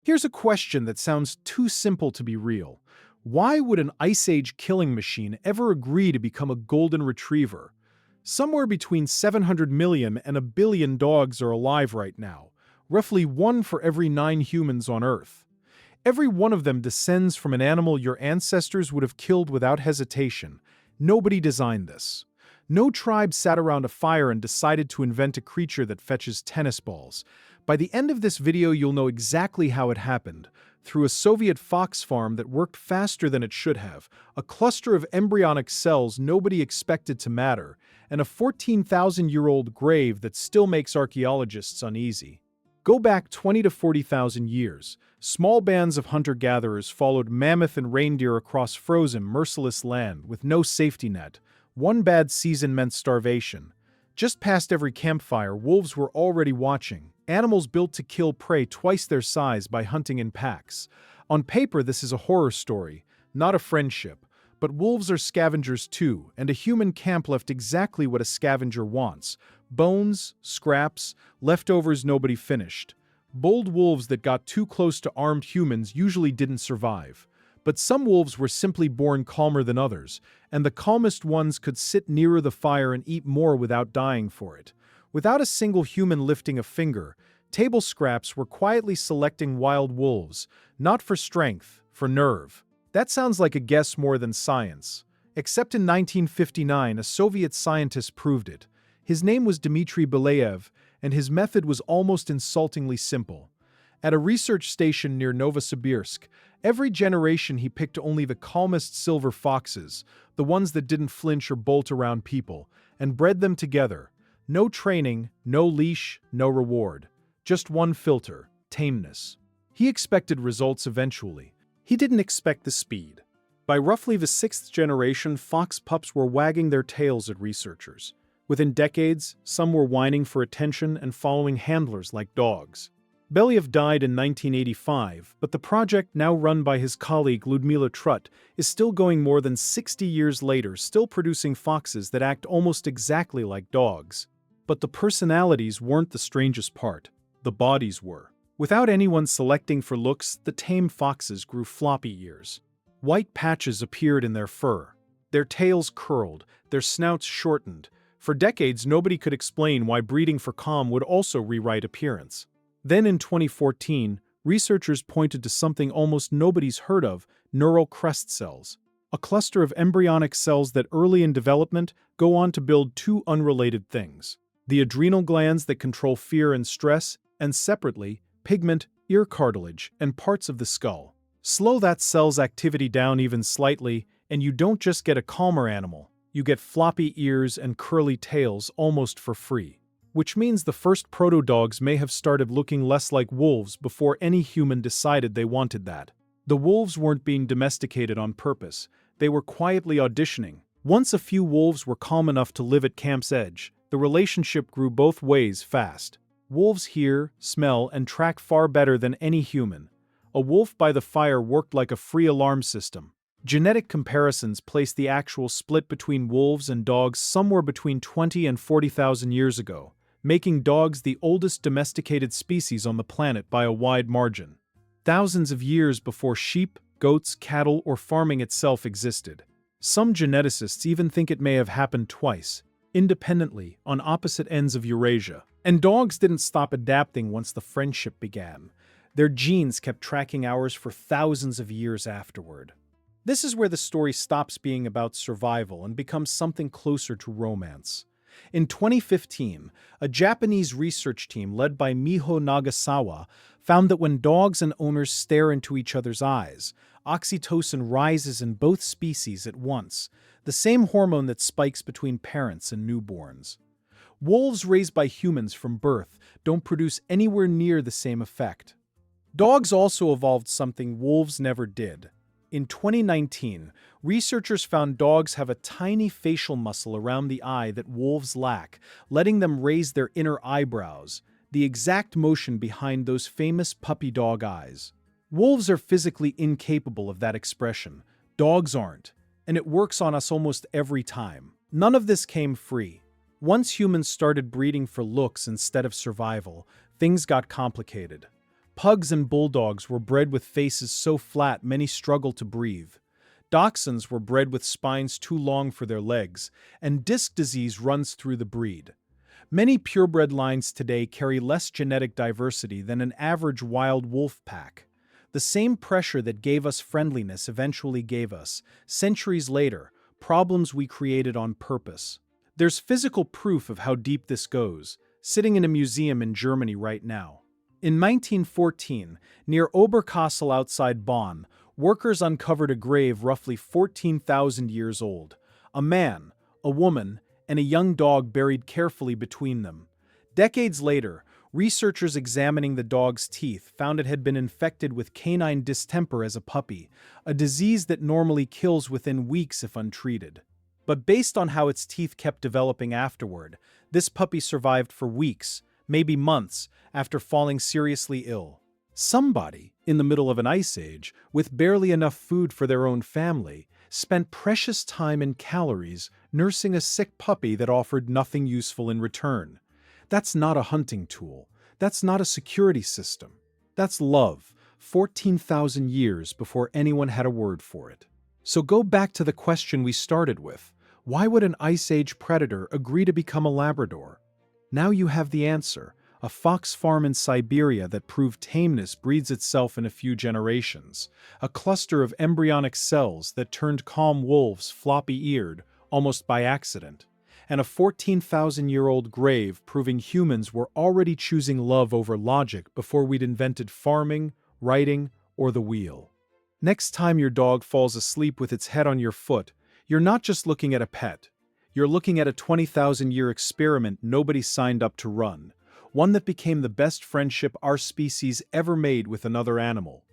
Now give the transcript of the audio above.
Here's a question that sounds too simple to be real. Why would an Ice Age killing machine ever agree to become a golden retriever? Somewhere between 700 million and a billion dogs are alive right now, roughly one for every 9 humans on Earth. Every one of them descends from an animal your ancestors would have killed without hesitation. Nobody designed this. No tribe sat around a fire and decided to invent a creature that fetches tennis balls. By the end of this video, you'll know exactly how it happened. Through a Soviet fox farm that worked faster than it should have, a cluster of embryonic cells nobody expected to matter, and a 14,000-year-old grave that still makes archaeologists uneasy. Go back 20 to 40,000 years. Small bands of hunter-gatherers followed mammoth and reindeer across frozen, merciless land with no safety net. One bad season meant starvation. Just past every campfire, wolves were already watching. Animals built to kill prey twice their size by hunting in packs. On paper, this is a horror story, not a friendship. But wolves are scavengers too, and a human camp left exactly what a scavenger wants: bones, scraps, leftovers nobody finished. Bold wolves that got too close to armed humans usually didn't survive. But some wolves were simply born calmer than others, and the calmest ones could sit nearer the fire and eat more without dying for it. Without a single human lifting a finger, table scraps were quietly selecting wild wolves, not for strength, for nerve. That sounds like a guess more than science. Except in 1959, a Soviet scientist proved it. His name was Dmitry Belayev, and his method was almost insultingly simple. At a research station near Novosibirsk, every generation he picked only the calmest silver foxes, the ones that didn't flinch or bolt around people, and bred them together. No training, no leash, no reward. Just one filter: tameness. He expected results eventually. He didn't expect the speed. By roughly the 6th generation, fox pups were wagging their tails at researchers. Within decades, some were whining for attention and following handlers like dogs. Belyaev died in 1985, but the project, now run by his colleague Ludmila Trut, is still going more than 60 years later, still producing foxes that act almost exactly like dogs. But the personalities weren't the strangest part. The bodies were. Without anyone selecting for looks, the tame foxes grew floppy ears. White patches appeared in their fur. Their tails curled, their snouts shortened. For decades, nobody could explain why breeding for calm would also rewrite appearance. Then in 2014, researchers pointed to something almost nobody's heard of: neural crest cells. A cluster of embryonic cells that early in development go on to build two unrelated things: the adrenal glands that control fear and stress, and separately, pigment, ear cartilage, and parts of the skull. Slow that cell's activity down even slightly, and you don't just get a calmer animal. You get floppy ears and curly tails almost for free. Which means the first proto-dogs may have started looking less like wolves before any human decided they wanted that. The wolves weren't being domesticated on purpose. They were quietly auditioning. Once a few wolves were calm enough to live at camp's edge, the relationship grew both ways fast. Wolves hear, smell, and track far better than any human. A wolf by the fire worked like a free alarm system. Genetic comparisons place the actual split between wolves and dogs somewhere between 20 and 40,000 years ago, making dogs the oldest domesticated species on the planet by a wide margin. Thousands of years before sheep, goats, cattle, or farming itself existed. Some geneticists even think it may have happened twice, independently, on opposite ends of Eurasia. And dogs didn't stop adapting once the friendship began. Their genes kept tracking ours for thousands of years afterward. This is where the story stops being about survival and becomes something closer to romance. In 2015, a Japanese research team led by Miho Nagasawa found that when dogs and owners stare into each other's eyes, oxytocin rises in both species at once, the same hormone that spikes between parents and newborns. Wolves raised by humans from birth don't produce anywhere near the same effect. Dogs also evolved something wolves never did. In 2019, researchers found dogs have a tiny facial muscle around the eye that wolves lack, letting them raise their inner eyebrows, the exact motion behind those famous puppy dog eyes. Wolves are physically incapable of that expression. Dogs aren't, and it works on us almost every time. None of this came free. Once humans started breeding for looks instead of survival, things got complicated. Pugs and bulldogs were bred with faces so flat many struggled to breathe. Dachshunds were bred with spines too long for their legs, and disc disease runs through the breed. Many purebred lines today carry less genetic diversity than an average wild wolf pack. The same pressure that gave us friendliness eventually gave us, centuries later, problems we created on purpose. There's physical proof of how deep this goes, sitting in a museum in Germany right now. In 1914, near Oberkassel outside Bonn, workers uncovered a grave roughly 14,000 years old. A man, a woman, and a young dog buried carefully between them. Decades later, researchers examining the dog's teeth found it had been infected with canine distemper as a puppy, a disease that normally kills within weeks if untreated. But based on how its teeth kept developing afterward, this puppy survived for weeks, maybe months, after falling seriously ill. Somebody, in the middle of an ice age, with barely enough food for their own family, spent precious time and calories nursing a sick puppy that offered nothing useful in return. That's not a hunting tool. That's not a security system. That's love, 14,000 years before anyone had a word for it. So go back to the question we started with. Why would an Ice Age predator agree to become a Labrador? Now you have the answer. A fox farm in Siberia that proved tameness breeds itself in a few generations. A cluster of embryonic cells that turned calm wolves floppy-eared, almost by accident. And a 14,000-year-old grave proving humans were already choosing love over logic before we'd invented farming, writing, or the wheel. Next time your dog falls asleep with its head on your foot, you're not just looking at a pet. You're looking at a 20,000-year experiment nobody signed up to run. One that became the best friendship our species ever made with another animal.